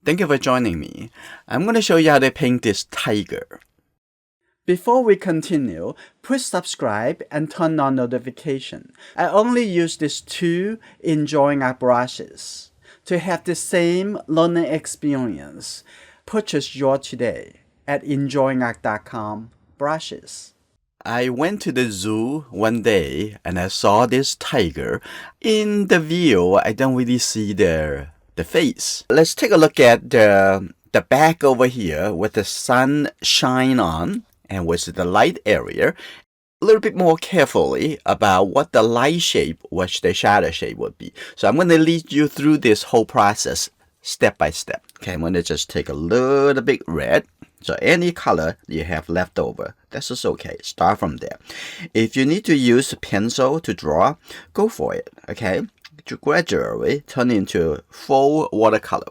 Thank you for joining me. I'm going to show you how to paint this tiger. Before we continue, please subscribe and turn on notification. I only use these two enjoying art brushes. To have the same learning experience, purchase yours today at enjoyingart.com brushes. I went to the zoo one day and I saw this tiger. In the view, I don't really see the face. Let's take a look at the back over here with the sun shine on and with the light area. A little bit more carefully about what the light shape, what the shadow shape would be. So I'm going to lead you through this whole process step by step. Okay, I'm going to just take a little bit red. So any color you have left over, that's just okay. Start from there. If you need to use a pencil to draw, go for it. Okay, to gradually turn into full watercolor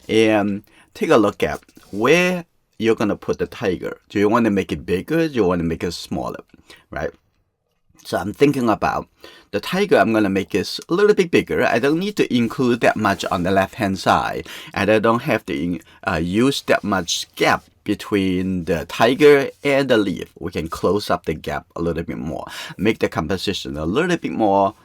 and take a look at where you're going to put the tiger. Do you want to make it bigger? Do you want to make it smaller? Right? So I'm thinking about the tiger. I'm going to make it a little bit bigger. I don't need to include that much on the left hand side, and I don't have to use that much gap between the tiger and the leaf. We can close up the gap a little bit more, make the composition a little bit more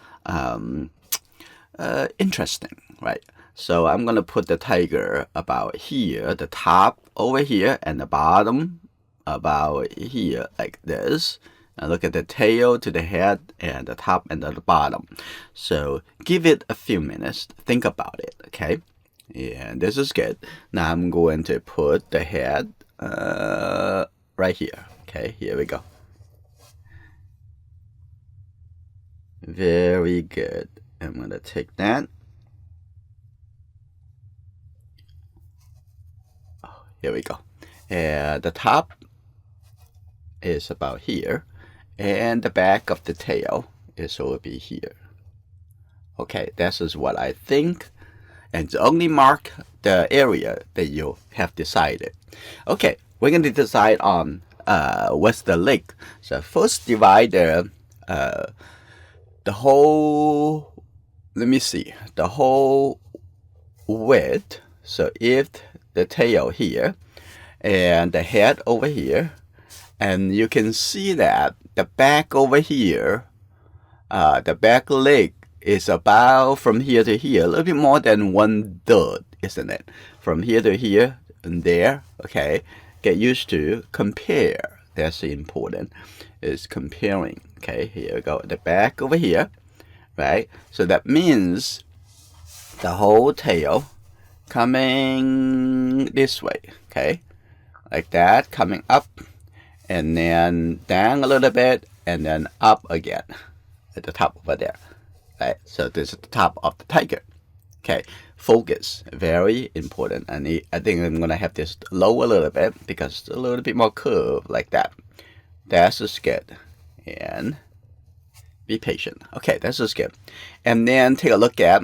interesting, right? So I'm going to put the tiger about here, the top over here, and the bottom about here, like this. And look at the tail to the head and the top and the bottom. So give it a few minutes. Think about it, okay? And this is good. Now I'm going to put the head right here. Okay, here we go. Very good. I'm going to take that. Oh, here we go. And the top is about here. And the back of the tail is will be here. Okay, this is what I think. And only mark the area that you have decided. Okay, we're going to decide on what's the leg. So first divide the whole, let me see, the whole width. So if the tail here and the head over here, and you can see that the back over here, the back leg is about from here to here, a little bit more than 1/3, isn't it? From here to here and there, okay? Get used to compare. That's important, is comparing. Okay, here we go. The back over here, right? So that means the whole tail coming this way, okay? Like that, coming up. And then down a little bit, and then up again at the top over there. Right? So this is the top of the tiger. Okay, focus, very important. And I think I'm gonna have this lower a little bit because it's a little bit more curved like that. That's just good. And be patient. Okay, that's just good. And then take a look at,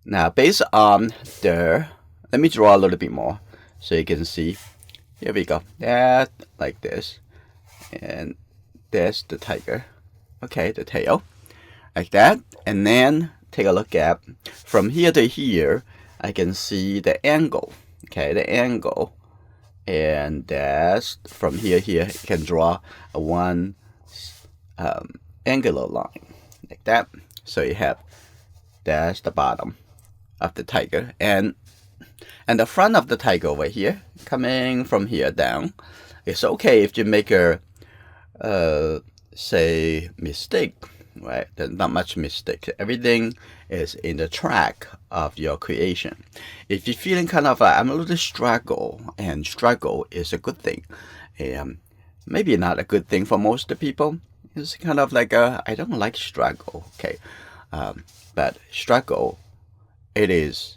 now based on the, let me draw a little bit more so you can see. Here we go. That like this. And there's the tiger. Okay, the tail. Like that. And then take a look at from here to here, I can see the angle. Okay, the angle. And that's from here you can draw a one angular line. Like that. So you have, that's the bottom of the tiger. And the front of the tiger over here, coming from here down. It's okay if you make a, say, mistake, right? There's not much mistake. Everything is in the track of your creation. If you're feeling kind of, I'm a little struggle, and struggle is a good thing. Maybe not a good thing for most of the people. It's kind of like I don't like struggle, okay? But struggle, it is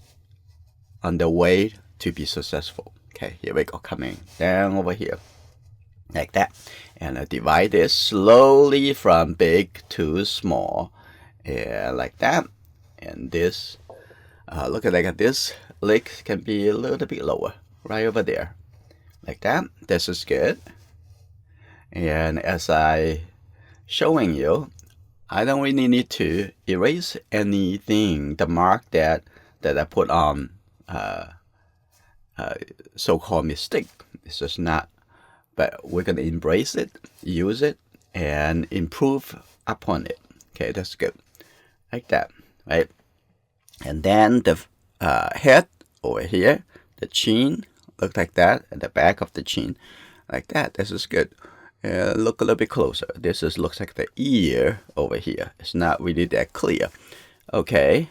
on the way to be successful. Okay, here we go, coming down over here. Like that. And I divide this slowly from big to small. And like that. And this, look at like this leg can be a little bit lower. Right over there. Like that. This is good. And as I showing you, I don't really need to erase anything, the mark that I put on so-called mistake. It's just not, but we're going to embrace it, use it, and improve upon it. Okay, that's good. Like that, right? And then the head over here, the chin, look like that, and the back of the chin, like that. This is good. Look a little bit closer. This looks like the ear over here. It's not really that clear. Okay,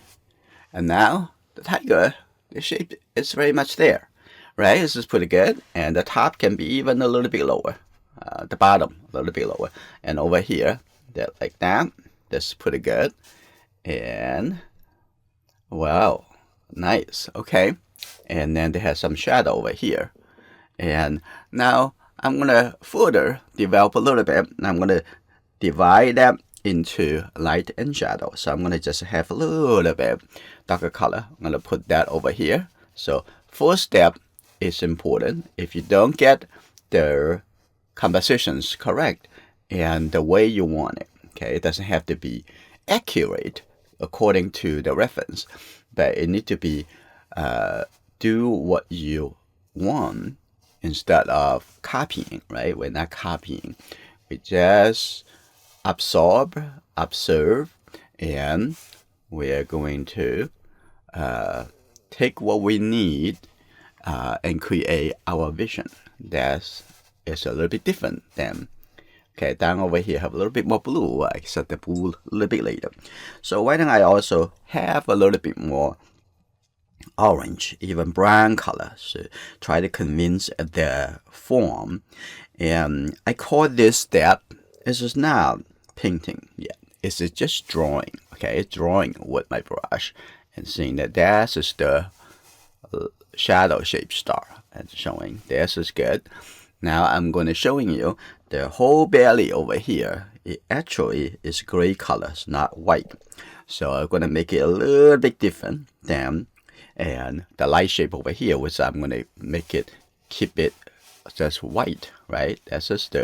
and now the tiger, the shape is very much there, right? This is pretty good. And the top can be even a little bit lower. The bottom a little bit lower. And over here, that like that. That's pretty good. And wow, nice. Okay, and then they have some shadow over here. And now I'm gonna further develop a little bit. I'm gonna divide them into light and shadow. So I'm gonna just have a little bit darker color. I'm gonna put that over here. So first step is important. If you don't get the compositions correct and the way you want it, okay, it doesn't have to be accurate according to the reference, but it need to be do what you want instead of copying, right? We're not copying. We just absorb, observe, and we're going to take what we need and create our vision. That is a little bit different than, okay, down over here have a little bit more blue. I set the blue a little bit later. So why don't I also have a little bit more orange, even brown color. So try to convince the form. And I call this step, this is not painting yet. It's just drawing, okay? Drawing with my brush and seeing that this is the shadow shape star and showing this is good. Now I'm going to showing you the whole belly over here. It actually is gray colors, not white. So I'm going to make it a little bit different than, and the light shape over here, which I'm going to make it, keep it just white, right? That's just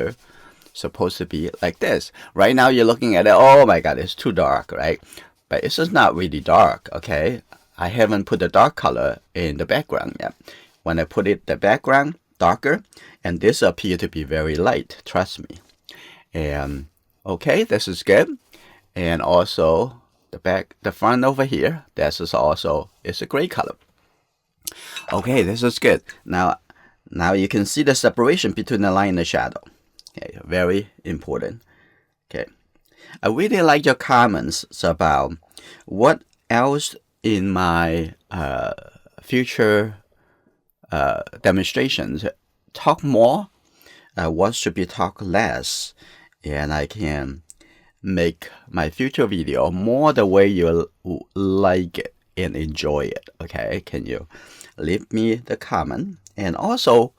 supposed to be like this. Right now you're looking at it, oh my god, it's too dark, right? But it's just not really dark, okay? I haven't put the dark color in the background yet. When I put it the background darker, and this appear to be very light, trust me. And okay, this is good. And also the front over here, this is also, it's a gray color. Okay, this is good. Now you can see the separation between the line and the shadow. Okay, very important. Okay, I really like your comments about what else in my future demonstrations talk more, what should be talk less, and I can make my future video more the way you like it and enjoy it. Okay, can you leave me the comment? And also,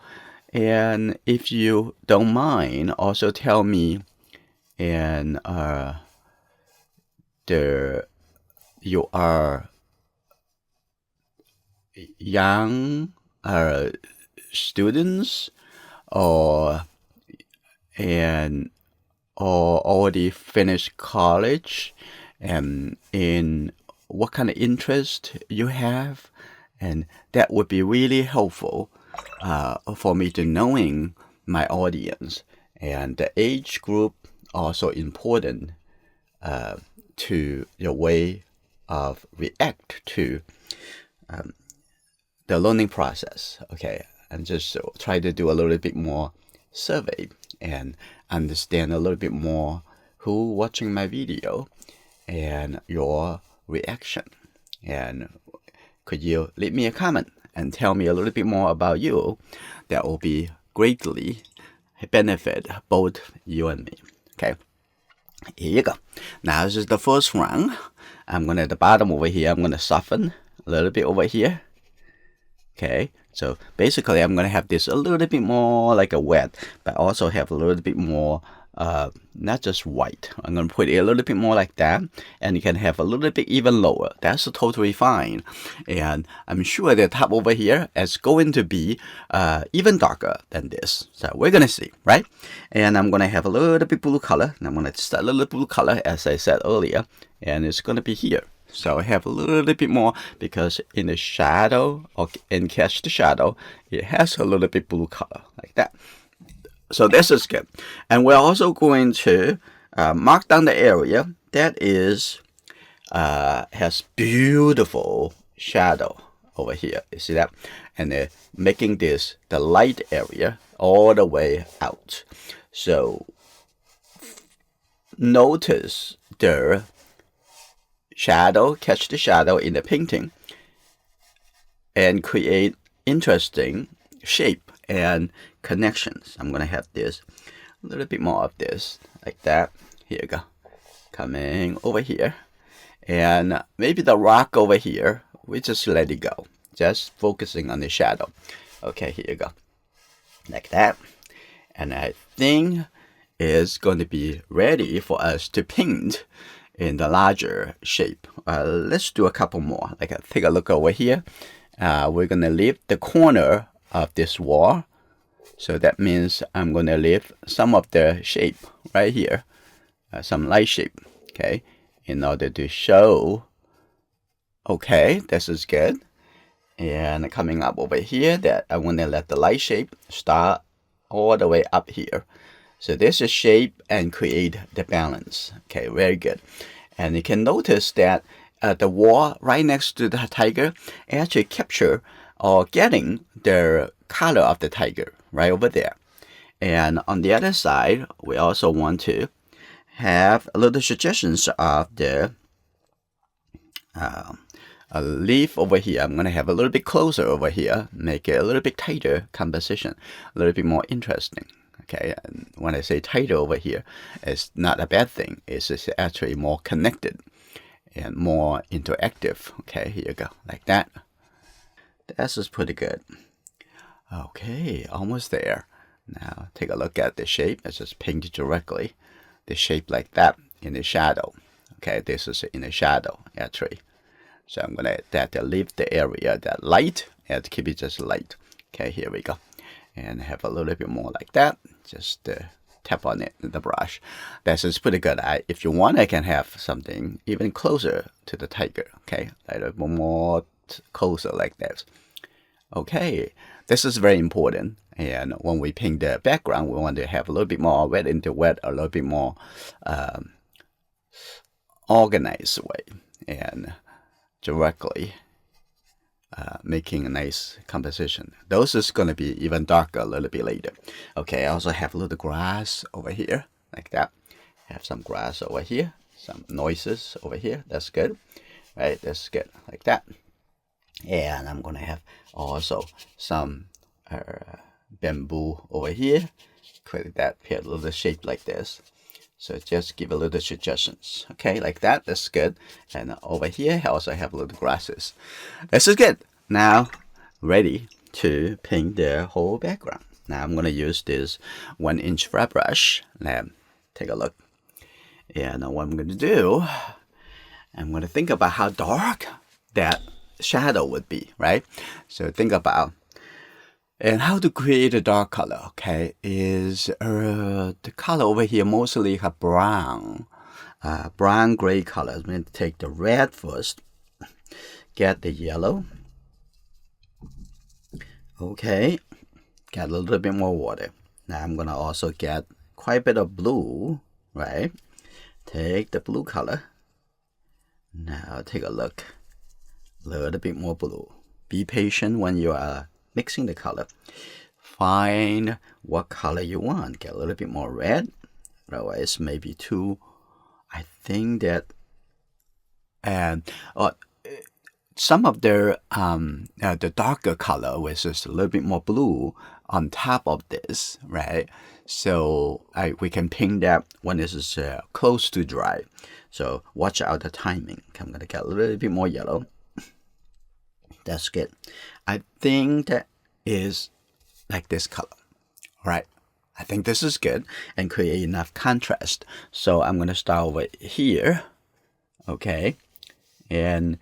and if you don't mind, also tell me and you are young students or already finished college, and in what kind of interest you have, and that would be really helpful for me to knowing my audience. And the age group also important to your way of react to the learning process. Okay, and just try to do a little bit more survey and understand a little bit more who watching my video and your reaction. And could you leave me a comment and tell me a little bit more about you? That will be greatly benefit both you and me. Okay, here you go. Now this is the first round. I'm gonna, at the bottom over here, I'm gonna soften a little bit over here. Okay, so basically I'm gonna have this a little bit more like a wet, but also have a little bit more not just white. I'm gonna put it a little bit more like that, and you can have a little bit even lower. That's totally fine. And I'm sure the top over here is going to be even darker than this. So we're gonna see, right? And I'm gonna have a little bit blue color, and I'm gonna start a little blue color as I said earlier, and it's gonna be here. So I have a little bit more because in the shadow or in catch the shadow, it has a little bit blue color like that. So this is good. And we're also going to mark down the area that is has beautiful shadow over here. You see that? And making this the light area all the way out. So notice the shadow, catch the shadow in the painting, and create interesting shape and connections. I'm gonna have this a little bit more of this like that. Here you go, coming over here, and maybe the rock over here, we just let it go, just focusing on the shadow. Okay, here you go, like that. And I think it's going to be ready for us to paint in the larger shape. Let's do a couple more. Like, take a look over here. We're gonna leave the corner of this wall, so that means I'm gonna leave some of the shape right here, some light shape, okay, in order to show. Okay, this is good. And coming up over here, that I want to let the light shape start all the way up here. So this is shape and create the balance. Okay, very good. And you can notice that the wall right next to the tiger actually capture or getting the color of the tiger right over there. And on the other side, we also want to have a little suggestions of the a leaf over here. I'm going to have a little bit closer over here, make it a little bit tighter composition, a little bit more interesting. Okay, and when I say tighter over here, it's not a bad thing. It's just actually more connected and more interactive. Okay, here you go, like that. This is pretty good. Okay, almost there. Now take a look at the shape. Let's just paint directly the shape like that in the shadow. Okay, this is in the shadow actually. So I'm gonna leave the area that light and keep it just light. Okay, here we go. And have a little bit more like that. Just tap on it with the brush. This is pretty good. If you want, I can have something even closer to the tiger. Okay, a little bit more closer like that. Okay, this is very important. And when we paint the background, we want to have a little bit more wet into wet, a little bit more organized way, and directly making a nice composition. Those is going to be even darker a little bit later. Okay, I also have a little grass over here, like that. Have some grass over here, some noises over here. That's good, right? That's good, like that. And I'm going to have also some bamboo over here. Create that here, a little shape like this. So just give a little suggestions. Okay, like that. That's good. And over here, I also have little grasses. This is good. Now, ready to paint the whole background. Now I'm going to use this 1-inch flat brush. Now, take a look. And what I'm going to do, I'm going to think about how dark that shadow would be, right? So think about and how to create a dark color, okay, is the color over here mostly have brown, brown gray color. I'm going to take the red first, get the yellow, okay, get a little bit more water. Now I'm going to also get quite a bit of blue, right? Take the blue color. Now take a look, a little bit more blue. Be patient when you are mixing the color. Find what color you want. Get a little bit more red. Otherwise, maybe too. I think that, and some of the darker color was just a little bit more blue on top of this, right? So we can paint that when this is close to dry. So watch out the timing. I'm gonna get a little bit more yellow. That's good. I think that is like this color. All right. I think this is good and create enough contrast. So I'm going to start over here. Okay. And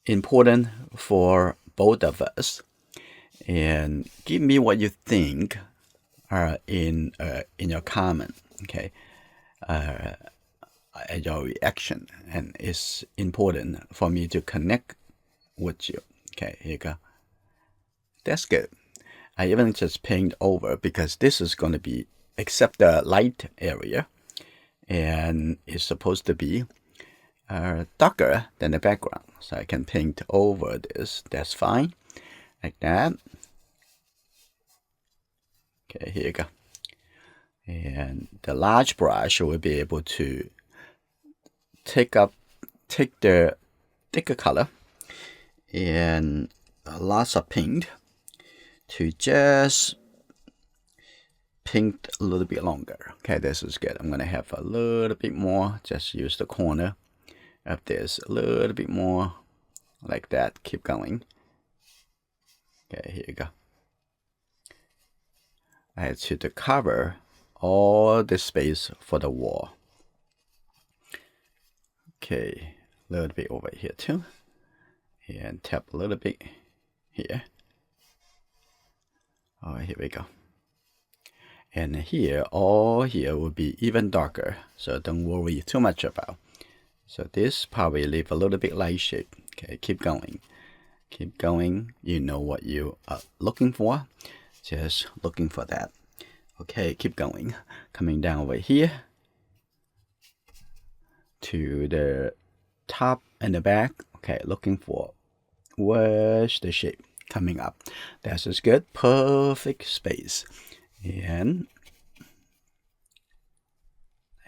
important for both of us. And give me what you think in your comment. Okay. at your reaction, and it's important for me to connect with you. Okay, here you go. That's good. I even just paint over because this is going to be, except the light area, and it's supposed to be darker than the background. So I can paint over this. That's fine. Like that. Okay, here you go. And the large brush will be able to take the thicker color and lots of paint to just paint a little bit longer. Okay, this is good. I'm gonna have a little bit more. Just use the corner of this a little bit more, like that. Keep going. Okay, here you go. I had to cover all the space for the wall. Okay, a little bit over here too, and tap a little bit here. Oh, here we go. And here, all here will be even darker, so don't worry too much about. So this probably leave a little bit light shape. Okay, keep going. Keep going. You know what you are looking for. Just looking for that. Okay, keep going. Coming down over here to the top and the back. Okay, looking for where's the shape coming up. That's just good. Perfect space. And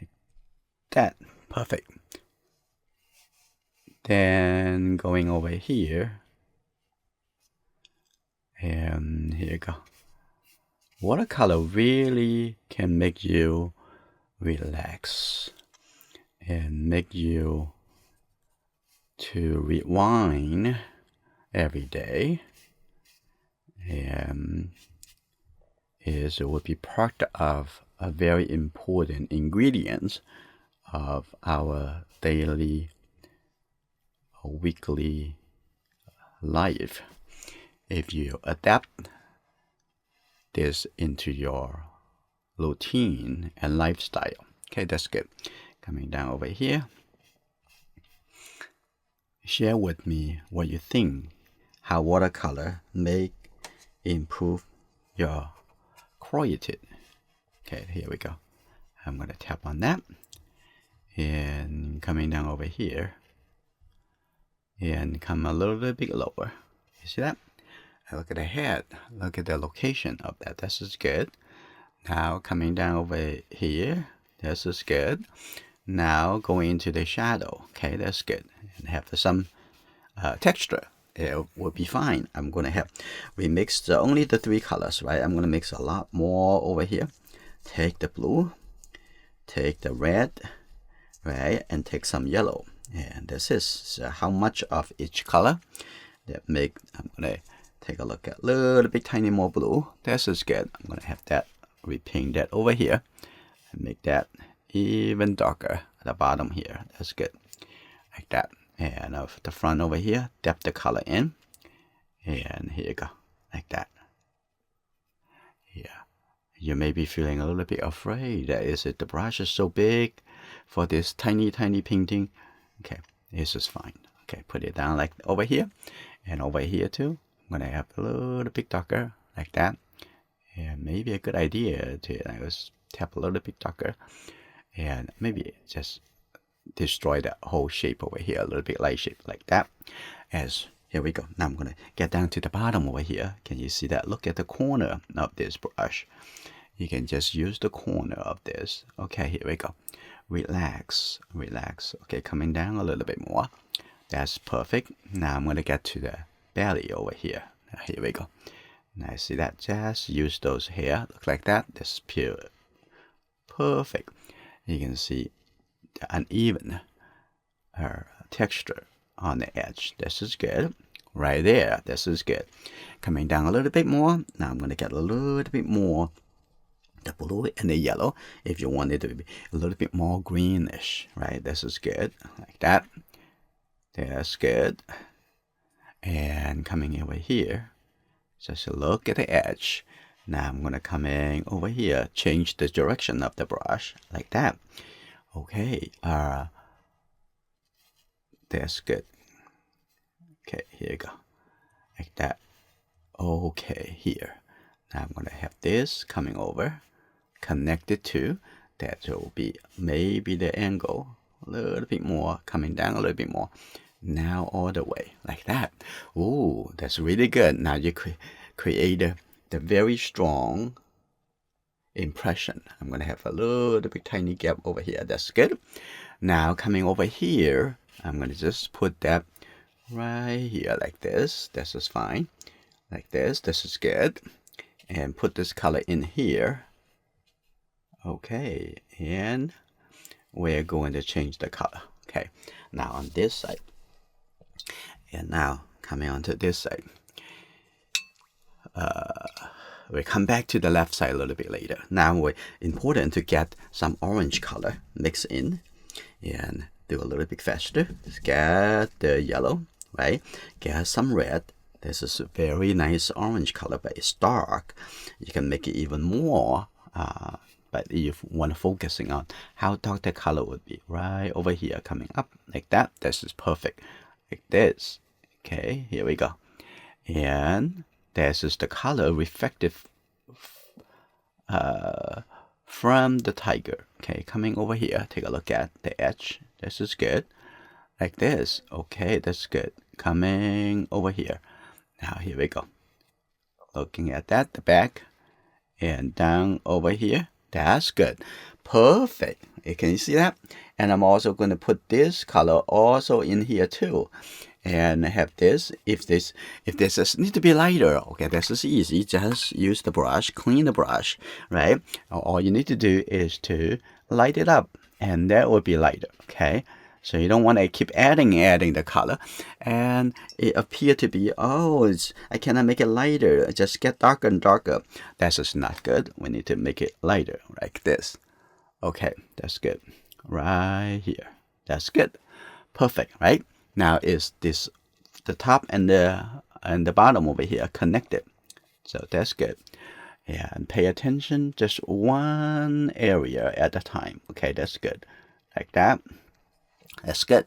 like that. Perfect. Then going over here. And here you go. Watercolor really can make you relax and make you to rewind every day, and it will be part of a very important ingredient of our daily or weekly life. If you adapt this into your routine and lifestyle. Okay, that's good. Coming down over here. Share with me what you think, how watercolor may improve your quality. Okay, here we go. I'm going to tap on that. And coming down over here. And come a little bit lower. You see that? Look at the head. Look at the location of that. This is good. Now coming down over here. This is good. Now going into the shadow. Okay, that's good. And have some texture. It will be fine. I'm going to have, we mixed only the 3 colors, right? I'm going to mix a lot more over here. Take the blue. Take the red. Right? And take some yellow. And this is so how much of each color that make, I'm going to take a look at a little bit tiny more blue. This is good. I'm going to have that, repaint that over here and make that even darker at the bottom here. That's good. Like that. And of the front over here, dip the color in. And here you go. Like that. Yeah. You may be feeling a little bit afraid. That is it. The brush is so big for this tiny painting. Okay. This is fine. Okay. Put it down like over here. And over here too. I'm going to have a little bit darker like that. And maybe a good idea to just tap a little bit darker. And maybe just destroy that whole shape over here. A little bit light shape like that. As here we go. Now I'm going to get down to the bottom over here. Can you see that? Look at the corner of this brush. You can just use the corner of this. Okay, here we go. Relax. Relax. Okay, coming down a little bit more. That's perfect. Now I'm going to get to the belly over here. Here we go. Now see that? Just use those hair. Look like that. This is pure. Perfect. You can see the uneven texture on the edge. This is good. Right there. This is good. Coming down a little bit more. Now I'm going to get a little bit more the blue and the yellow. If you want it to be a little bit more greenish. Right? This is good. Like that. That's good. And coming over here, just look at the edge. Now I'm going to come in over here, change the direction of the brush like that. Okay, that's good. Okay, here you go, like that. Okay, here. Now I'm gonna have this coming over, connected to. That will be maybe the angle a little bit more, coming down a little bit more. Now all the way like that. Ooh, that's really good. Now you create the very strong impression. I'm gonna have a little bit tiny gap over here. That's good. Now coming over here, I'm gonna just put that right here like this. This is fine. Like this. This is good. And put this color in here. Okay, and we're going to change the color. Okay, now on this side, and now coming onto this side, we'll come back to the left side a little bit later. Now it's important to get some orange color mixed in, and do a little bit faster. Just get the yellow, right? Get some red. This is a very nice orange color, but it's dark. You can make it even more. But if you want to focusing on how dark the color would be, right over here, coming up like that, this is perfect. Like this. Okay, here we go. And this is the color reflective from the tiger. Okay, coming over here, take a look at the edge. This is good. Like this. Okay, that's good. Coming over here. Now here we go. Looking at that, the back, and down over here. That's good. Perfect. Can you see that? And I'm also going to put this color also in here too. And have this. If this need to be lighter, okay, this is easy. Just use the brush, clean the brush, right? All you need to do is to light it up, and that will be lighter, okay? So you don't want to keep adding the color, and it appear to be, oh, I cannot make it lighter. Just get darker and darker. That's just not good. We need to make it lighter like this. Okay, that's good. Right here. That's good. Perfect, right? Now is this the top and the bottom over here connected? So that's good. Yeah, and pay attention just one area at a time. Okay, that's good. Like that. That's good.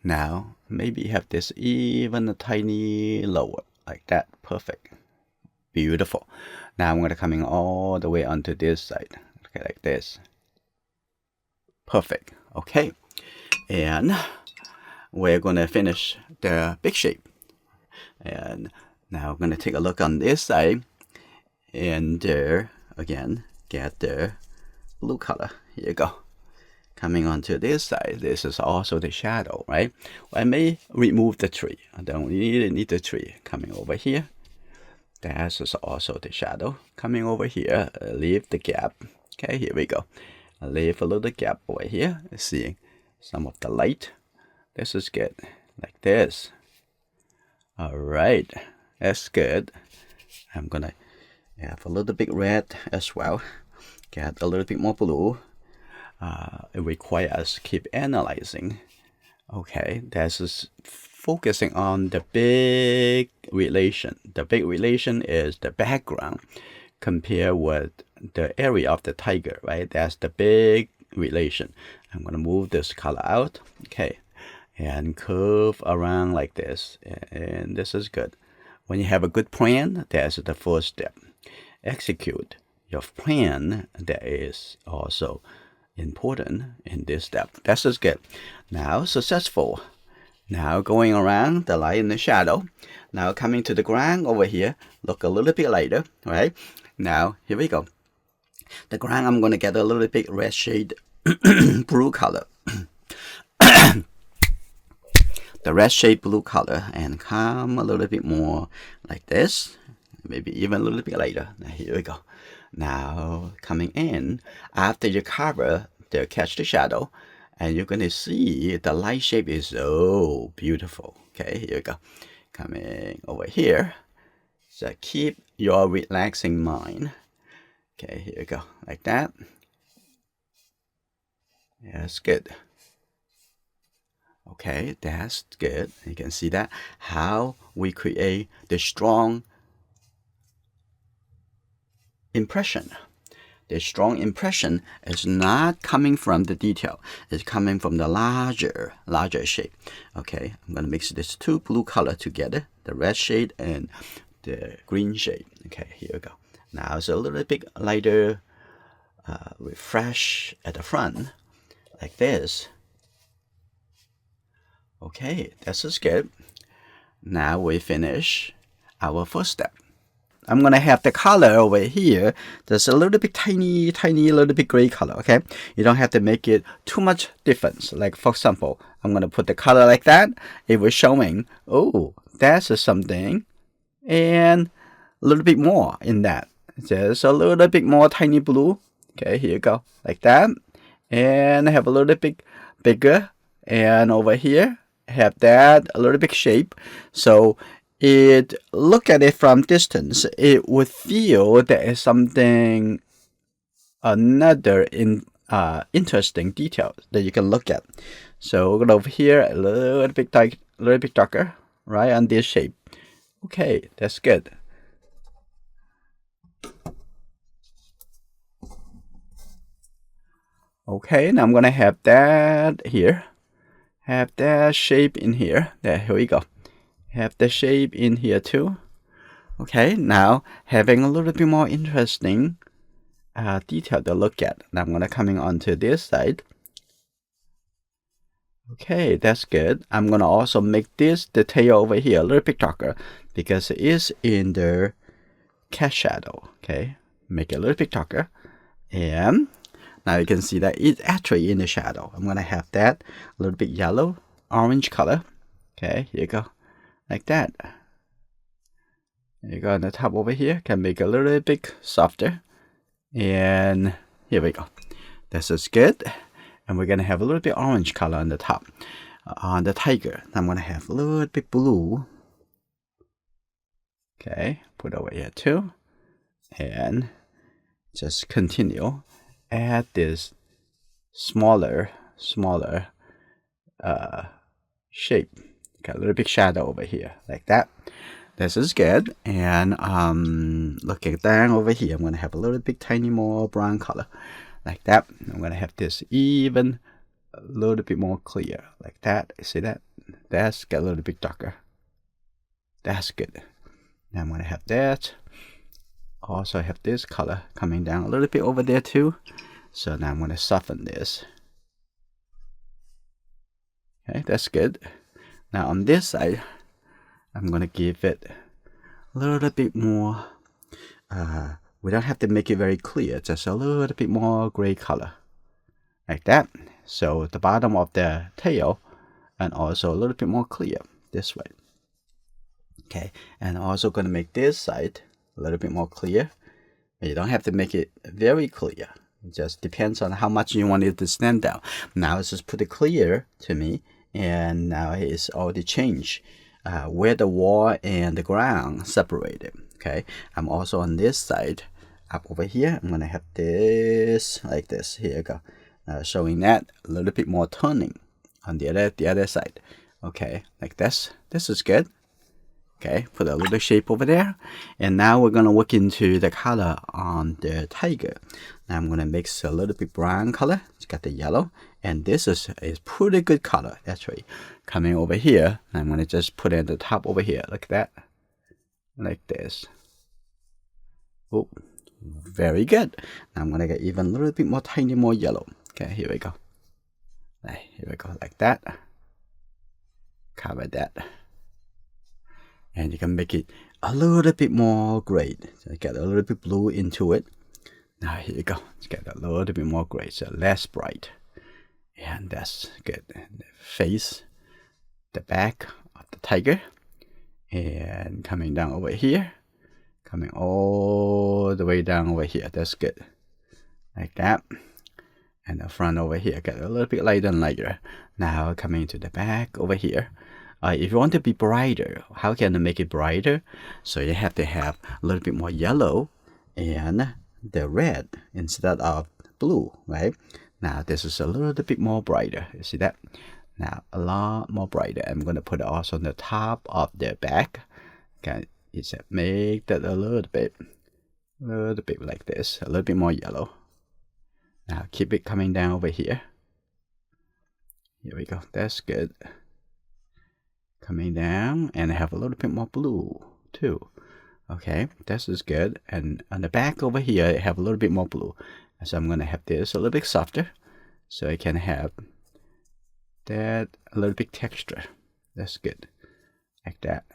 Now maybe have this even a tiny lower like that. Perfect. Beautiful. Now I'm gonna coming all the way onto this side. Okay, like this. Perfect. Okay, and we're gonna finish the big shape. And now I'm gonna take a look on this side, and there again get the blue color. Here you go. Coming onto this side, this is also the shadow, right? Well, I may remove the tree. I don't really need the tree. Coming over here, that is also the shadow. Coming over here, leave the gap. Okay, here we go. I leave a little gap over here. Seeing some of the light. This is good, like this. All right, that's good. I'm gonna have a little bit red as well. Get a little bit more blue. It requires us to keep analyzing. Okay, that's just focusing on the big relation. The big relation is the background compared with the area of the tiger, right? That's the big relation. I'm gonna move this color out, okay, and curve around like this, and this is good. When you have a good plan, that's the first step. Execute your plan. That is also important in this step. That's just good. Now successful. Now going around the light and the shadow. Now coming to the ground over here. Look a little bit lighter, right? Now here we go. The ground, I'm going to get a little bit red shade blue color. The red shade blue color, and come a little bit more like this. Maybe even a little bit later. Now here we go. Now coming in, after you cover the catch the shadow, and you're going to see the light shape is so beautiful. Okay, here we go. Coming over here. So keep your relaxing mind. Okay, here we go. Like that. That's good. Okay, that's good. You can see that how we create the strong impression. The strong impression is not coming from the detail. It's coming from the larger shape. Okay, I'm going to mix these two blue color together, the red shade and the green shade. Okay, here we go. Now it's a little bit lighter refresh at the front, like this. Okay, this is good. Now we finish our first step. I'm gonna have the color over here. There's a little bit tiny little bit gray color. Okay, you don't have to make it too much difference. Like for example, I'm gonna put the color like that. It was showing, oh, that's something, and a little bit more in that. Just a little bit more tiny blue. Okay, here you go, like that, and I have a little bit bigger, and over here have that a little bit shape. So look at it from distance, it would feel there is something, another interesting detail that you can look at. So over here a little bit darker, right, on this shape. Okay, that's good. Okay, now I'm gonna have that here, have that shape in here. Here we go. Have the shape in here too. Okay, now having a little bit more interesting detail to look at. Now I'm gonna coming onto this side. Okay, that's good. I'm gonna also make this detail over here a little bit darker because it is in the cast shadow. Okay, make it a little bit darker, and now you can see that it's actually in the shadow. I'm gonna have that a little bit yellow, orange color. Okay, here you go. Like that. You go on the top over here, can make a little bit softer. And here we go. This is good. And we're gonna have a little bit orange color on the top. On the tiger, I'm gonna have a little bit blue. Okay, put over here too. And just continue. Add this smaller shape. Got a little bit shadow over here, like that. This is good. And looking down over here, I'm gonna have a little bit tiny more brown color, like that. I'm gonna have this even a little bit more clear, like that. See that? That's got a little bit darker. That's good. Now I'm gonna have that. Also have this color coming down a little bit over there too. So now I'm gonna soften this. Okay, that's good. Now on this side, I'm gonna give it a little bit more, we don't have to make it very clear, just a little bit more gray color, like that. So the bottom of the tail, and also a little bit more clear this way. Okay, and also gonna make this side a little bit more clear. But you don't have to make it very clear. It just depends on how much you want it to stand out. Now it's just put it clear to me. And now it's already changed where the wall and the ground separated. Okay, I'm also on this side up over here. I'm gonna have this like this. Here you go, showing that a little bit more turning on the other side. Okay, like this. This is good. Okay, put a little shape over there, and now we're gonna work into the color on the tiger. Now I'm gonna mix a little bit brown color. It's got the yellow, and this is a pretty good color actually. Coming over here, I'm gonna just put it at the top over here, like that, like this. Oh, very good. Now I'm gonna get even a little bit more tiny more yellow. Okay, here we go. Here we go, like that. Cover that. And you can make it a little bit more gray. So get a little bit blue into it. Now here you go. Let's get a little bit more gray, so less bright. And that's good. And the face, the back of the tiger, and coming down over here, coming all the way down over here. That's good, like that. And the front over here, get a little bit lighter and lighter. Now coming to the back over here. If you want to be brighter, how can I make it brighter? So you have to have a little bit more yellow and the red instead of blue, right? Now this is a little bit more brighter. You see that? Now a lot more brighter. I'm going to put it also on the top of the back. Okay, make that a little bit A little bit like this, a little bit more yellow. Now keep it coming down over here. Here we go, that's good. Coming down, and have a little bit more blue too. Okay, this is good. And on the back over here, I have a little bit more blue. So I'm gonna have this a little bit softer, so I can have that a little bit texture. That's good, like that.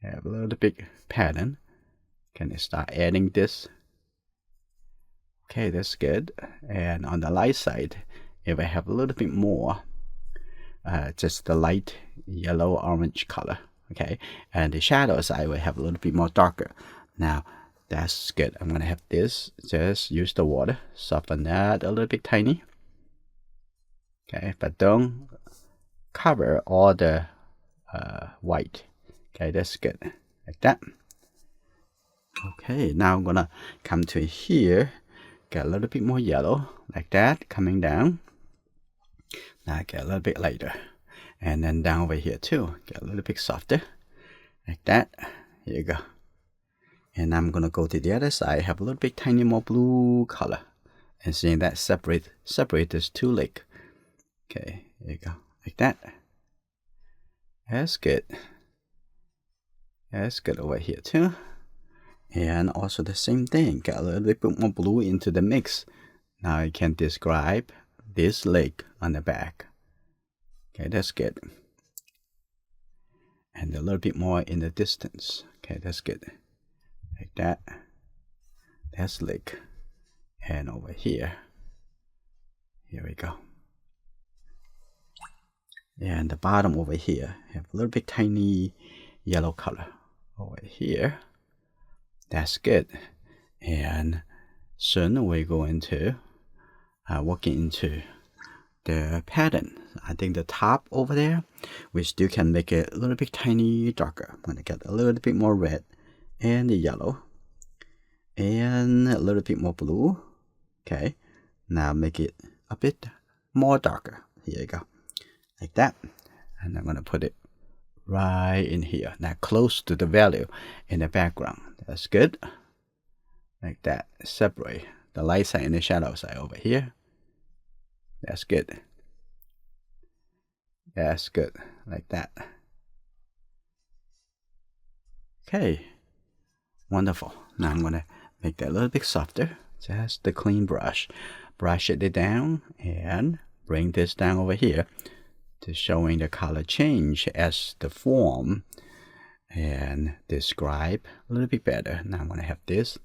Have a little bit pattern. Can I start adding this? Okay, that's good. And on the light side, if I have a little bit more, just the light yellow orange color. Okay, and the shadows I will have a little bit more darker. Now that's good. I'm gonna have this, just use the water, soften that a little bit tiny. Okay, but don't cover all the white. Okay, that's good, like that. Okay, now I'm gonna come to here, get a little bit more yellow, like that, coming down. Now get a little bit lighter. And then down over here too, get a little bit softer, like that. Here you go. And I'm gonna go to the other side, have a little bit tiny more blue color, and seeing that separate this two legs. Okay, here you go, like that. That's good. That's good over here too. And also the same thing, get a little bit more blue into the mix. Now I can describe this leg on the back. Okay, that's good. And a little bit more in the distance. Okay, that's good. Like that. That's leg. And over here. Here we go. And the bottom over here have a little bit tiny yellow color over here. That's good. And soon we're going to working into the pattern. I think the top over there, we still can make it a little bit tiny darker. I'm gonna get a little bit more red and the yellow and a little bit more blue. Okay, now make it a bit more darker. Here you go, like that. And I'm gonna put it right in here, now close to the value in the background. That's good, like that. Separate the light side and the shadow side over here. That's good. That's good, like that. Okay, wonderful. Now I'm gonna make that a little bit softer. Just the clean brush. Brush it down and bring this down over here to showing the color change as the form and describe a little bit better. Now I'm gonna have this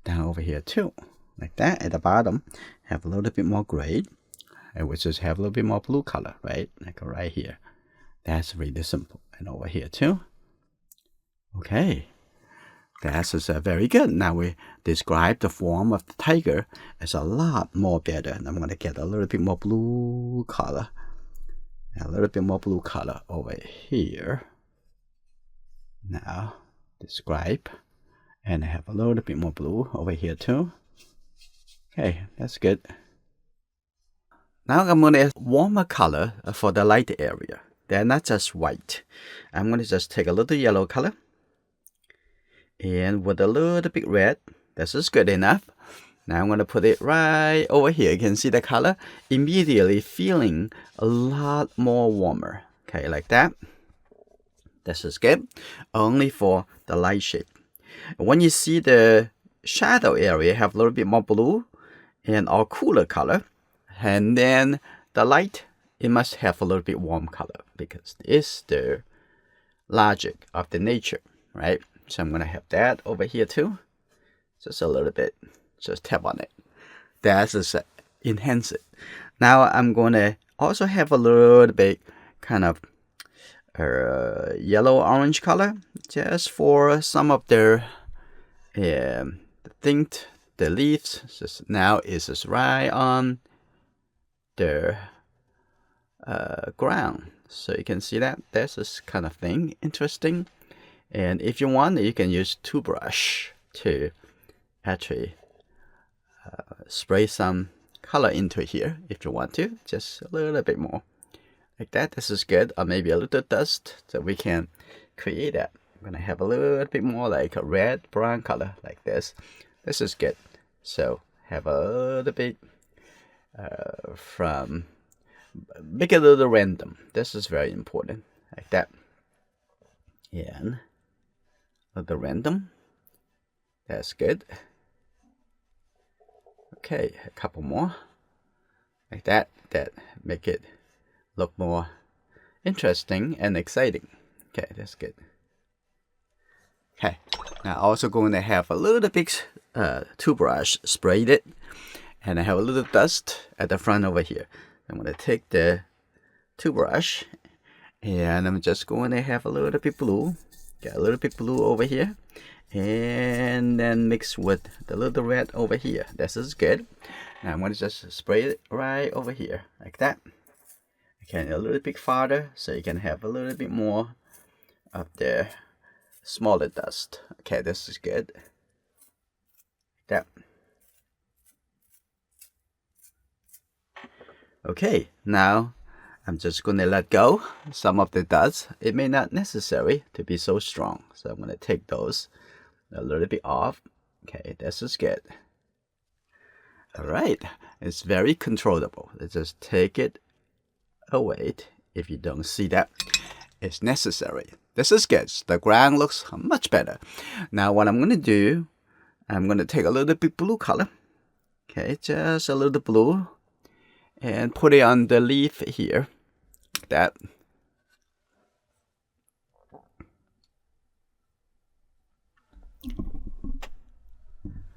down over here too, like that. At the bottom, have a little bit more gray. And we just have a little bit more blue color, right? Like right here. That's really simple. And over here too. Okay. That is very good. Now we describe the form of the tiger as a lot more better. And I'm going to get a little bit more blue color. A little bit more blue color over here. Now describe. And I have a little bit more blue over here too. Okay, that's good. Now I'm going to add warmer color for the light area. They're not just white. I'm going to just take a little yellow color. And with a little bit red. This is good enough. Now I'm going to put it right over here. You can see the color. Immediately feeling a lot more warmer. Okay, like that. This is good. Only for the light shape. When you see the shadow area have a little bit more blue and or cooler color. And then the light, it must have a little bit warm color because it's the logic of the nature, right? So I'm going to have that over here too. Just a little bit. Just tap on it. That's just enhance it. Now I'm going to also have a little bit kind of yellow-orange color just for some of the the leaves. Just now is just right on the ground, so you can see that there's this kind of thing interesting. And if you want, you can use two brush to actually spray some color into here if you want to, just a little bit more like that. This is good. Or maybe a little dust, so we can create that. I'm gonna have a little bit more like a red brown color like this. This is good. So have a little bit from make it a little random. This is very important, like that. And a little random. That's good. Okay, a couple more like that. That make it look more interesting and exciting. Okay, that's good. Okay, now also going to have a little bit toothbrush sprayed it, and I have a little dust at the front over here. I'm going to take the toothbrush and I'm just going to have a little bit blue. Get a little bit blue over here, and then mix with the little red over here. This is good. Now I'm going to just spray it right over here like that. Okay, a little bit farther so you can have a little bit more of the smaller dust. Okay, this is good. Like that. Okay, now I'm just going to let go some of the dust. It may not necessary to be so strong, so I'm going to take those a little bit off. Okay, this is good. All right, it's very controllable. Let's just take it away if you don't see that it's necessary. This is good. The ground looks much better. Now what I'm going to do, I'm going to take a little bit blue color. Okay, just a little blue, and put it on the leaf here, like that.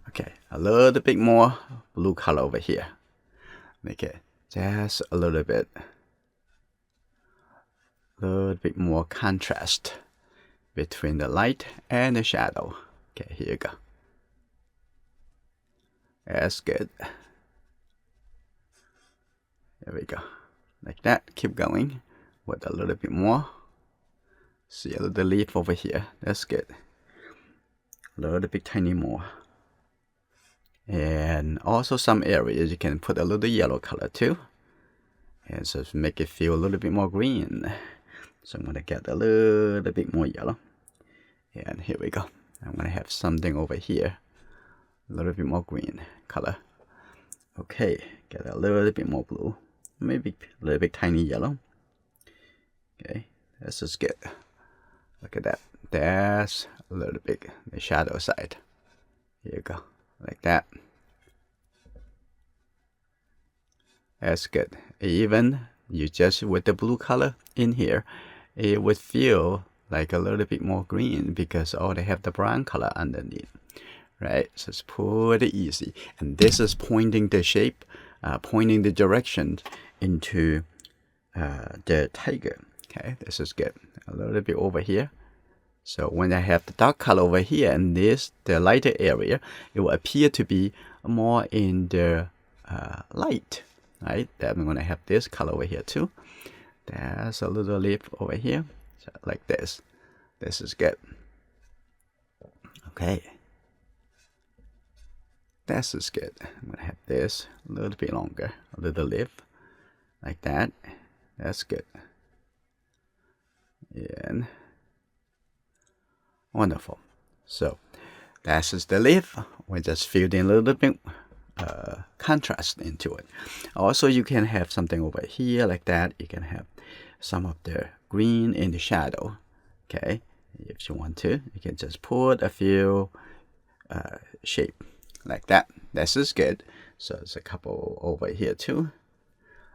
Okay, a little bit more blue color over here. Make it just a little bit more contrast between the light and the shadow. Okay, here you go. That's good. There we go. Like that. Keep going with a little bit more. See a little leaf over here. That's good. A little bit tiny more. And also some areas you can put a little yellow color too. And so make it feel a little bit more green. So I'm going to get a little bit more yellow. And here we go. I'm going to have something over here. A little bit more green color. Okay, get a little bit more blue. Maybe a little bit tiny yellow. Okay, this is good. Look at that. That's a little bit the shadow side. Here you go. Like that. That's good. Even you just with the blue color in here, it would feel like a little bit more green because they have the brown color underneath, right? So it's pretty easy. And this is pointing the shape, pointing the direction into the tiger. Okay, this is good. A little bit over here. So when I have the dark color over here and this, the lighter area, it will appear to be more in the light, right? Then I'm going to have this color over here too. There's a little leaf over here, so like this. This is good. Okay. This is good. I'm going to have this a little bit longer, a little leaf, like that. That's good. And wonderful. So that is the leaf. We just filled in a little bit contrast into it. Also, you can have something over here like that. You can have some of the green in the shadow. Okay, if you want to, you can just put a few shape like that. This is good. So it's a couple over here too,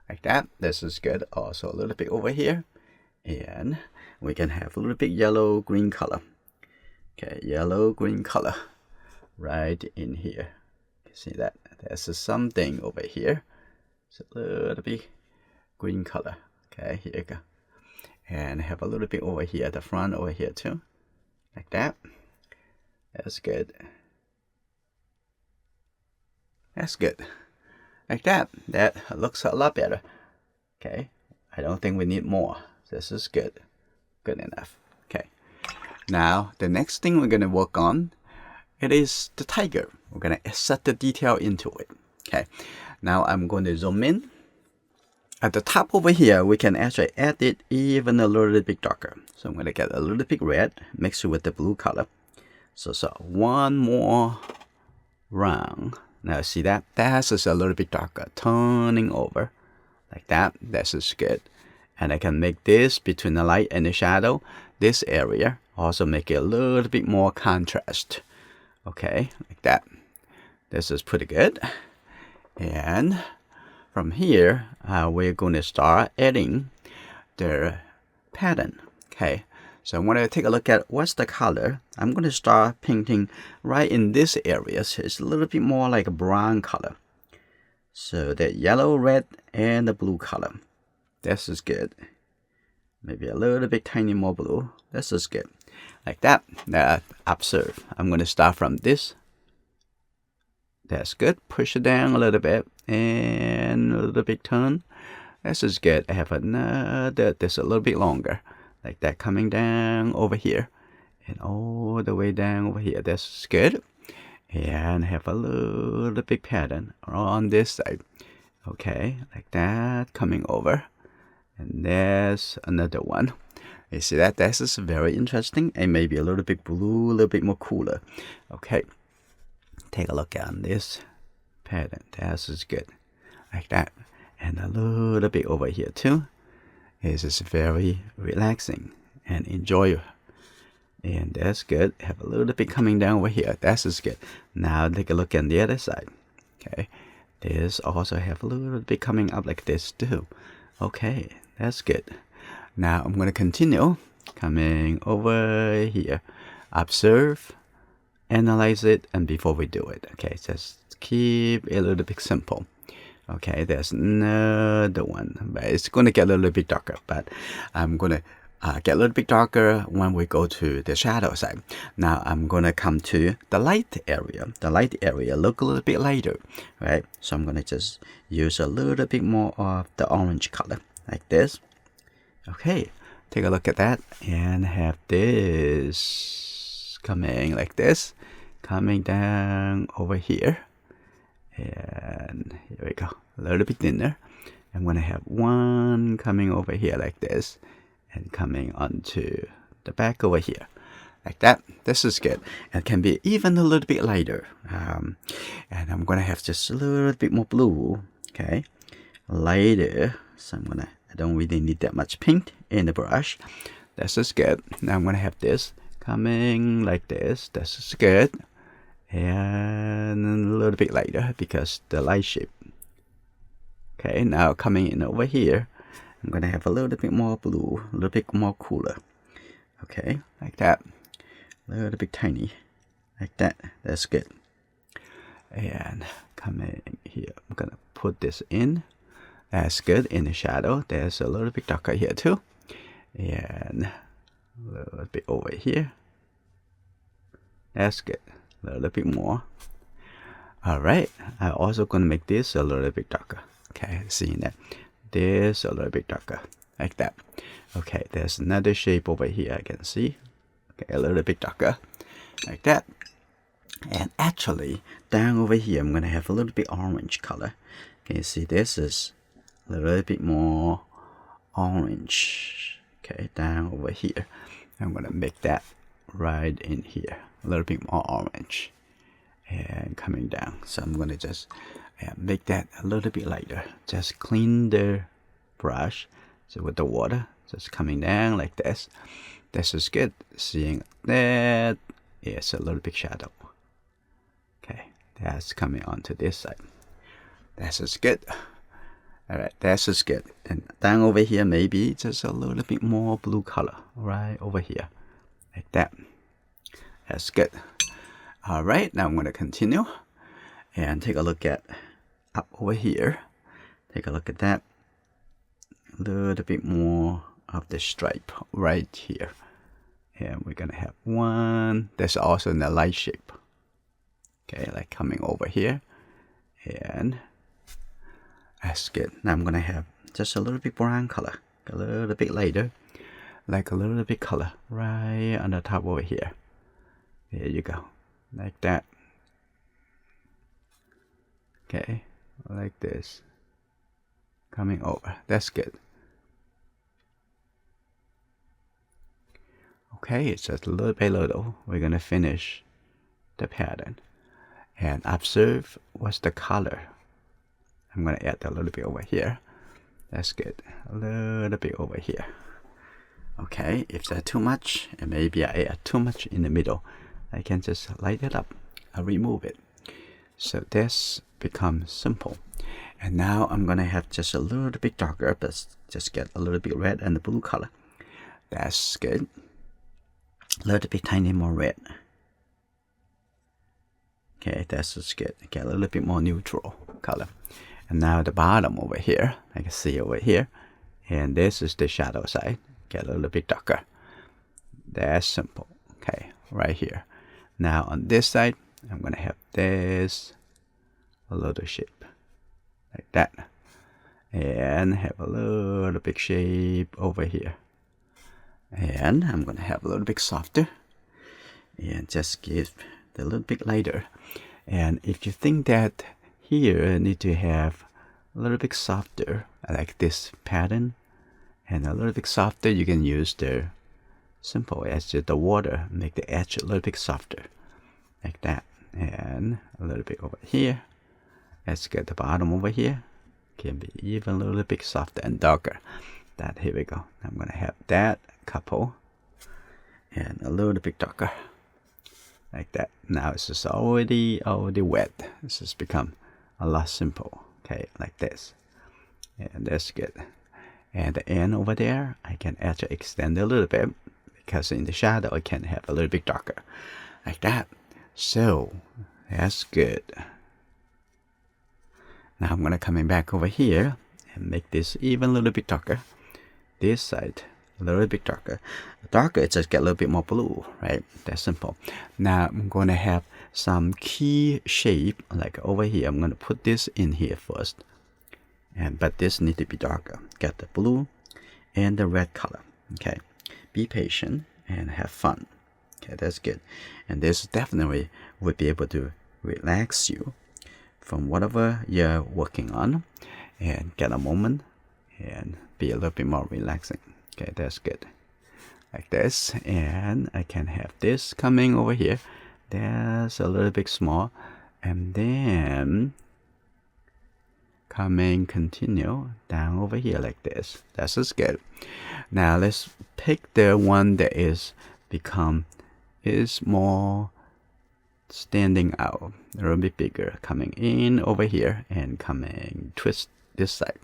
like that. This is good. Also a little bit over here, and we can have a little bit yellow green color. Okay, yellow green color right in here. See that? There's something over here. It's a little bit green color. Okay, here you go. And have a little bit over here, the front over here too. Like that. That's good. That's good. Like that. That looks a lot better. Okay. I don't think we need more. This is good. Good enough. Okay. Now, the next thing we're going to work on, it is the tiger. We're going to set the detail into it. Okay. Now, I'm going to zoom in. At the top over here, we can actually add it even a little bit darker. So I'm going to get a little bit red, mix it with the blue color. So one more round. Now see that? That's just a little bit darker, turning over like that. This is good. And I can make this between the light and the shadow, this area, also make it a little bit more contrast. Okay, like that. This is pretty good. And from here, we're going to start adding the pattern. Okay, so I'm going to take a look at what's the color. I'm going to start painting right in this area. So it's a little bit more like a brown color. So that yellow, red, and the blue color. This is good. Maybe a little bit tiny more blue. This is good. Like that. Now, observe. I'm going to start from this. That's good. Push it down a little bit. And a little bit turn. This is good. I have another, this a little bit longer. Like that, coming down over here. And all the way down over here. This is good. And have a little bit pattern on this side. Okay, like that, coming over. And there's another one. You see that? This is very interesting. And maybe a little bit blue, a little bit more cooler. Okay. Take a look at this pattern. This is good. Like that. And a little bit over here too. This is very relaxing and enjoyable. And that's good. Have a little bit coming down over here. That is good. Now take a look at the other side. Okay. This also have a little bit coming up like this too. Okay. That's good. Now I'm going to continue coming over here. Observe, analyze it, and before we do it. Okay. Just keep it a little bit simple. Okay. There's another one. But it's going to get a little bit darker. But I'm going to get a little bit darker when we go to the shadow side. Now I'm going to come to the light area. The light area look a little bit lighter, right? So I'm going to just use a little bit more of the orange color, like this. Okay, take a look at that and have this coming like this, coming down over here. And here we go, a little bit thinner. I'm going to have one coming over here like this. And coming onto the back over here, like that. This is good. And can be even a little bit lighter. And I'm gonna have just a little bit more blue. Okay, lighter. So I don't really need that much paint in the brush. This is good. Now I'm gonna have this coming like this. This is good. And a little bit lighter because the light shape. Okay, now coming in over here. I'm going to have a little bit more blue, a little bit more cooler. Okay, like that. A little bit tiny. Like that. That's good. And coming here, I'm going to put this in. That's good. In the shadow, there's a little bit darker here too. And a little bit over here. That's good. A little bit more. Alright, I'm also going to make this a little bit darker. Okay, seeing that. This a little bit darker, like that. Okay, there's another shape over here I can see. Okay, a little bit darker, like that. And actually, down over here, I'm gonna have a little bit orange color. Can you see this is a little bit more orange? Okay, down over here, I'm gonna make that right in here, a little bit more orange, and coming down. So I'm gonna just make that a little bit lighter. Just clean the brush. So with the water, just coming down like this. This is good. Seeing that, it's a little bit shadow. Okay, that's coming onto this side. This is good. Alright, this is good. And down over here, maybe just a little bit more blue color right over here. Like that. That's good. Alright, now I'm going to continue. And take a look at up over here. Take a look at that. A little bit more of the stripe right here. And we're going to have one. That's also in the light shape. Okay, like coming over here. And that's good. Now I'm going to have just a little bit brown color. A little bit lighter. Like a little bit color right on the top over here. There you go. Like that. Okay, like this. coming over. That's good. Okay, it's just little by little. We're gonna finish the pattern. And observe what's the color. I'm gonna add a little bit over here. That's good. A little bit over here. Okay, if that's too much, and maybe I add too much in the middle, I can just light it up and remove it. So this becomes simple. And now I'm gonna have just a little bit darker, but just get a little bit red and the blue color. That's good. A little bit tiny more red. Okay, that's just good. Get a little bit more neutral color. And now the bottom over here, I can see over here. And this is the shadow side. Get a little bit darker. That's simple. Okay, right here. Now on this side, I'm gonna have this a little shape. Like that. And have a little big shape over here. And I'm gonna have a little bit softer. And just give a little bit lighter. And if you think that here need to have a little bit softer, like this pattern, and a little bit softer, you can use the simple edge of the water, make the edge a little bit softer, like that. And a little bit over here. Let's get the bottom over here. Can be even a little bit softer and darker. That, here we go. I'm gonna have that couple and a little bit darker. Like that. Now it's just already wet. This has become a lot simple. Okay, like this. And that's good. And the end over there, I can actually extend a little bit because in the shadow I can have a little bit darker. Like that. So that's good. Now I'm gonna coming back over here and make this even a little bit darker. This side a little bit darker. Darker, it just get a little bit more blue, right? That's simple. Now I'm going to have some key shape, like over here. I'm going to put this in here first. But this need to be darker. Get the blue and the red color. Okay. Be patient and have fun. Okay, that's good. And this definitely will be able to relax you from whatever you're working on and get a moment and be a little bit more relaxing. Okay, that's good. Like this. And I can have this coming over here. That's a little bit small. And then coming continue down over here like this. That's just good. Now let's pick the one that is more standing out, a little bit bigger, coming in over here and coming twist this side.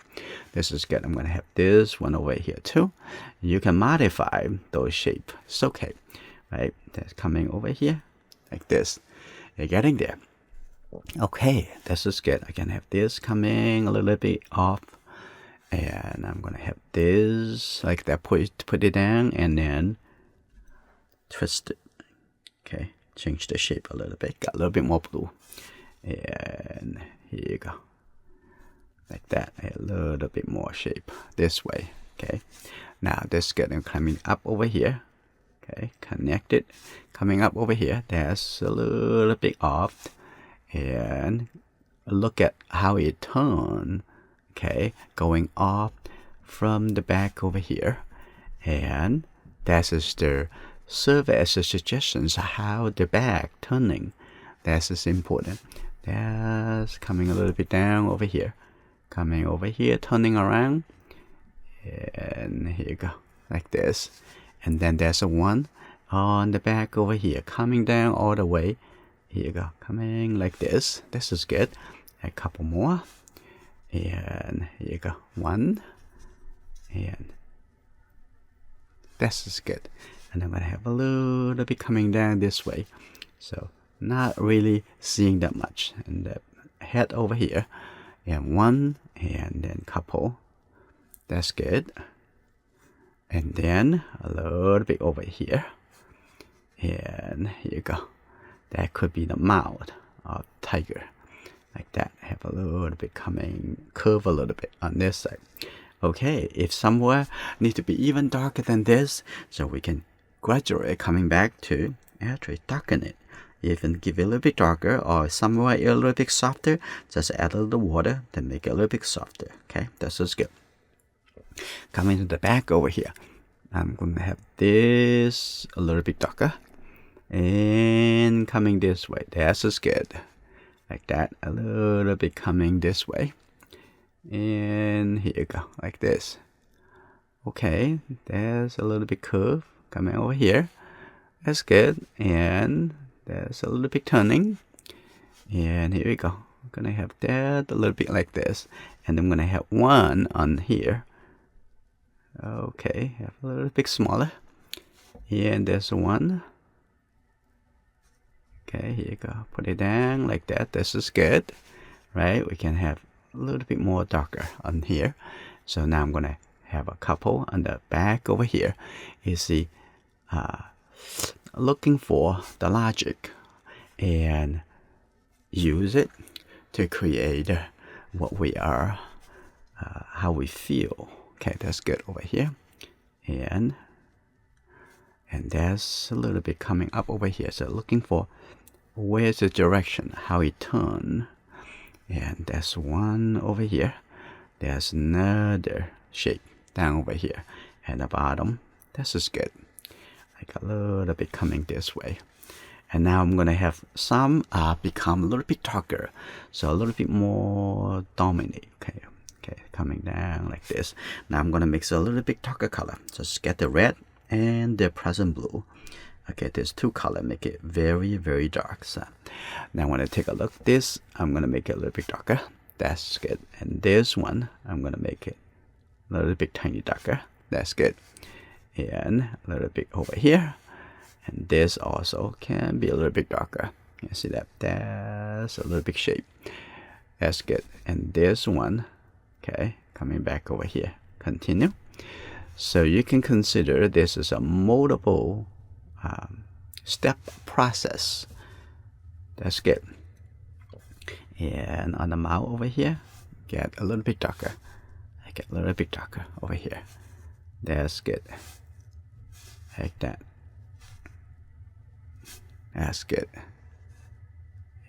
This is good. I'm going to have this one over here too. You can modify those shapes. It's okay, right? That's coming over here like this. You're getting there. Okay, this is good. I can have this coming a little bit off, and I'm going to have this like that. Put it down and then twist it. Okay, change the shape a little bit. Got a little bit more blue, and here you go. Like that, a little bit more shape this way. Okay, now this getting coming up over here. Okay, connected, coming up over here. That's a little bit off, and look at how it turns. Okay, going off from the back over here, and that is the serve as a suggestions how the back turning. That's is important. That's coming a little bit down over here. Coming over here, turning around, and here you go, like this. And then there's a one on the back over here, coming down all the way. Here you go, coming like this. This is good. A couple more, and here you go, one, and this is good. And I'm gonna have a little bit coming down this way, so not really seeing that much. And the head over here. And one, and then couple. That's good. And then a little bit over here. And here you go. That could be the mouth of tiger. Like that. Have a little bit coming, curve a little bit on this side. Okay, if somewhere need to be even darker than this, so we can gradually coming back to actually darken it even give it a little bit darker, or somewhere a little bit softer, just add a little water to make it a little bit softer. Okay, that's just good. Coming to the back over here, I'm going to have this a little bit darker, and coming this way. That's just good. Like that, a little bit coming this way, and here you go, like this. Okay, there's a little bit curve coming over here. That's good. And there's a little bit turning. And here we go. I'm gonna have that a little bit like this. And I'm gonna have one on here. Okay, have a little bit smaller. And there's one. Okay, here you go. Put it down like that. This is good. Right? We can have a little bit more darker on here. So now I'm gonna have a couple on the back over here. You see, looking for the logic and use it to create what we are, how we feel. Okay, that's good over here. And there's a little bit coming up over here. So looking for where's the direction, how it turn. And there's one over here. There's another shape down over here. And the bottom, this is good. Like a little bit coming this way. And now I'm gonna have some become a little bit darker, so a little bit more dominate. Okay, coming down like this. Now I'm gonna mix a little bit darker color. Just get the red and the Prussian blue. Okay, there's two color, make it very, very dark. So now when I take a look at this, I'm gonna make it a little bit darker. That's good. And this one, I'm gonna make it a little bit tiny darker. That's good. And a little bit over here, and this also can be a little bit darker. You see that? That's a little bit shape. That's good. And this one, okay, coming back over here. Continue. So you can consider this is a multiple step process. That's good. And on the mouth over here, get a little bit darker. I get a little bit darker over here. That's good. Like that. That's good.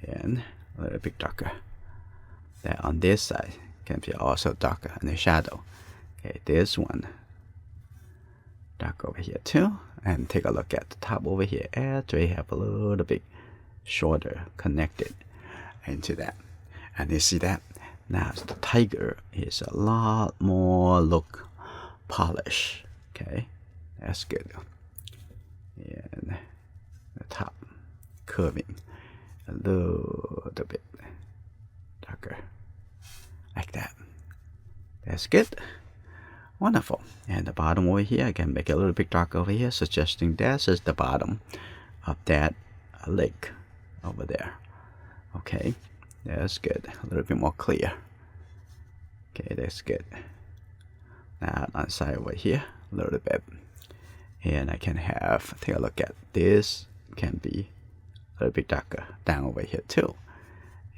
And a little bit darker. That on this side can be also darker in the shadow. Okay, this one dark over here too. And take a look at the top over here. After we have a little bit shorter connected into that. And you see that? Now the tiger is a lot more look polish. Okay, that's good. And the top curving a little bit darker, like that. That's good. Wonderful. And the bottom over here, I can make it a little bit darker over here, suggesting this is the bottom of that lake over there. Okay, that's good. A little bit more clear. Okay, that's good. Now on the side over here, a little bit. And I can have, take a look at this, can be a little bit darker down over here too.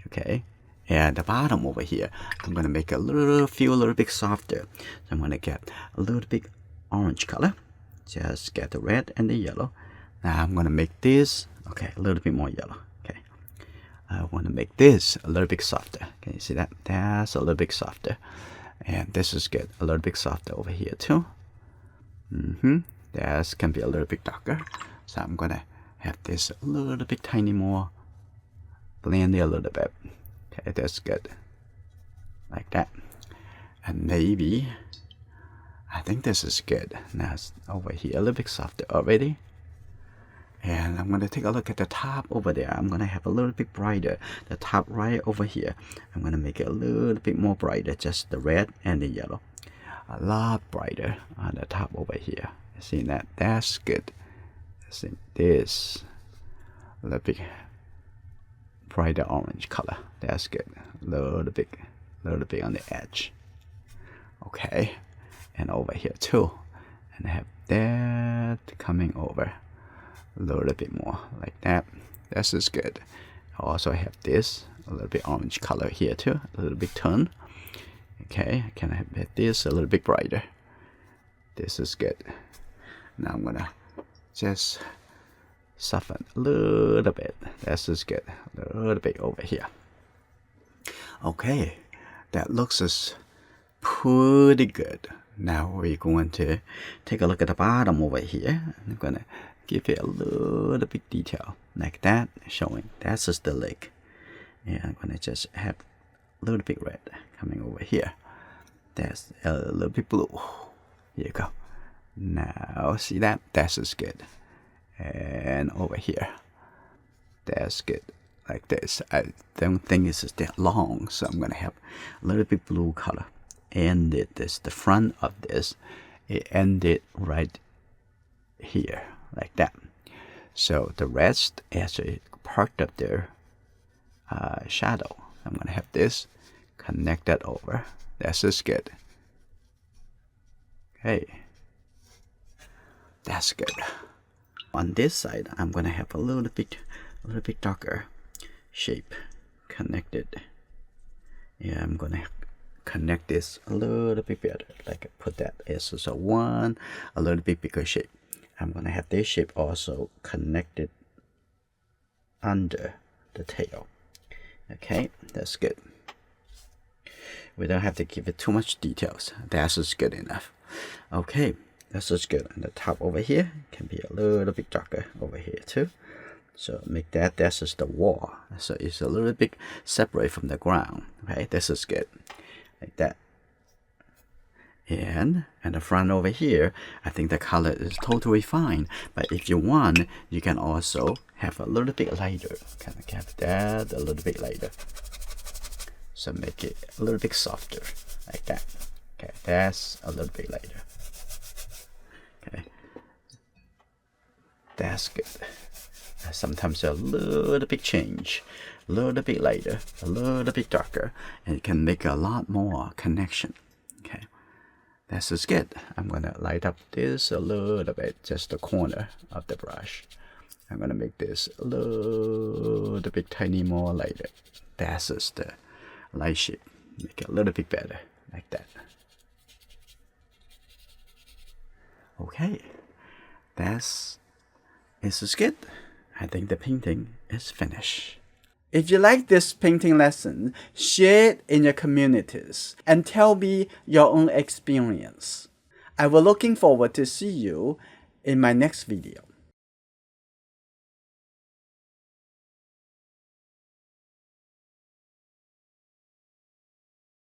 Okay, and the bottom over here, I'm gonna make a little bit softer. So I'm gonna get a little bit orange color. Just get the red and the yellow. Now I'm gonna make this, okay, a little bit more yellow. Okay, I wanna make this a little bit softer. Can you see that? That's a little bit softer. And this is good, a little bit softer over here too. This can be a little bit darker. So I'm gonna have this a little bit tiny more blend it a little bit. Okay, that's good. Like that. And maybe, I think this is good. Now it's over here a little bit softer already. And I'm gonna take a look at the top over there. I'm gonna have a little bit brighter. The top right over here, I'm gonna make it a little bit more brighter. Just the red and the yellow. A lot brighter on the top over here. See that? That's good. See this a little bit brighter orange color. That's good. A little bit on the edge. Okay, and over here too. And I have that coming over a little bit more like that. This is good. I also have this a little bit orange color here too. A little bit turn. Okay, I can have this a little bit brighter. This is good. Now I'm gonna just soften a little bit. That's just good. A little bit over here. Okay, that looks as pretty good. Now we're going to take a look at the bottom over here. I'm going to give it a little bit detail like that, showing that's just the leg. And I'm going to just have a little bit red coming over here. That's a little bit blue. Here you go. Now see that? That's just good. And over here, that's good. Like this. I don't think it's that long, so I'm gonna have a little bit blue color. Ended this, the front of this, it ended right here, like that. So the rest actually part of their shadow. I'm gonna have this connect that over. That's just good. Okay, that's good. On this side, I'm gonna have a little bit darker shape connected. Yeah, I'm gonna connect this a little bit better. Like put that as a one, a little bit bigger shape. I'm gonna have this shape also connected under the tail. Okay, that's good. We don't have to give it too much details. That's just good enough. Okay, that's just good. And the top over here can be a little bit darker over here too. So make that, that's just the wall. So it's a little bit separate from the ground. Okay, this is good. Like that. And the front over here, I think the color is totally fine. But if you want, you can also have a little bit lighter. Kind of have that a little bit lighter. So make it a little bit softer, like that. Okay, that's a little bit lighter. Okay, that's good. Sometimes a little bit change, a little bit lighter, a little bit darker, and it can make a lot more connection. Okay, that's just good. I'm gonna light up this a little bit, just the corner of the brush. I'm gonna make this a little bit tiny more lighter. That's just the light shape. Make it a little bit better, like that. Okay, this is good. I think the painting is finished. If you like this painting lesson, share it in your communities and tell me your own experience. I will looking forward to see you in my next video.